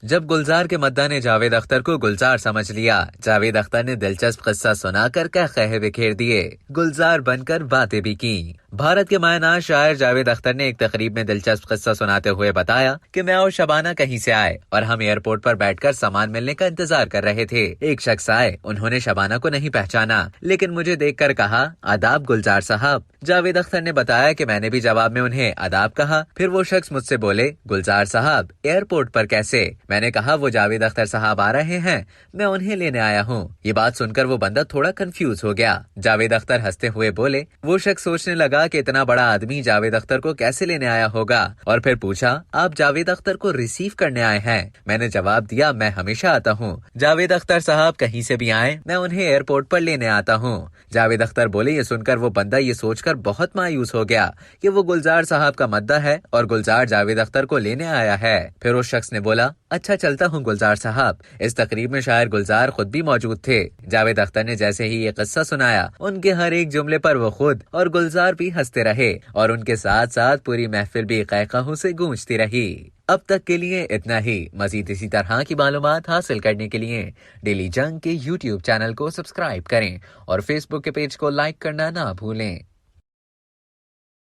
जब गुलजार के मद्दा ने जावेद अख्तर को गुलजार समझ लिया, जावेद अख्तर ने दिलचस्प किस्सा सुनाकर कह बिखेर दिए, गुलजार बनकर बातें भी की। भारत के मायनाज शायर जावेद अख्तर ने एक तकरीब में दिलचस्प किस्सा सुनाते हुए बताया कि मैं और शबाना कहीं से आए और हम एयरपोर्ट पर बैठकर सामान मिलने का इंतजार कर रहे थे। एक शख्स आए, उन्होंने शबाना को नहीं पहचाना, लेकिन मुझे देखकर कहा, आदाब गुलजार साहब। जावेद अख्तर ने बताया कि मैंने भी जवाब में उन्हें आदाब कहा। फिर वो शख्स मुझसे बोले, गुलजार साहब एयरपोर्ट पर कैसे? मैंने कहा, वो जावेद अख्तर साहब आ रहे हैं, मैं उन्हें लेने आया हूँ। ये बात सुनकर वो बंदा थोड़ा कंफ्यूज हो गया। जावेद अख्तर हंसते हुए बोले, वो शख्स सोचने लगा कि इतना बड़ा आदमी जावेद अख्तर को कैसे लेने आया होगा, और फिर पूछा, आप जावेद अख्तर को रिसीव करने आए हैं? मैंने जवाब दिया, मैं हमेशा आता हूँ। जावेद अख्तर साहब कहीं से भी आए, मैं उन्हें एयरपोर्ट पर लेने आता हूँ। जावेद अख्तर बोले, ये सुनकर वो बंदा ये सोचकर बहुत मायूस हो गया कि वो गुलजार साहब का मद्दा है और गुलजार जावेद अख्तर को लेने आया है। फिर उस शख्स ने बोला, अच्छा चलता हूँ गुलजार साहब। इस तकरीब में शायर गुलजार खुद भी मौजूद थे। जावेद अख्तर ने जैसे ही ये किस्सा सुनाया, उनके हर एक जुमले पर वो खुद और गुलजार भी हंसते रहे और उनके साथ साथ पूरी महफिल भी क़हक़हों से गूंजती रही। अब तक के लिए इतना ही। मजीद इसी तरह की मालूमात हासिल करने के लिए डेली जंग के YouTube चैनल को सब्सक्राइब करें और Facebook के पेज को लाइक करना ना भूलें।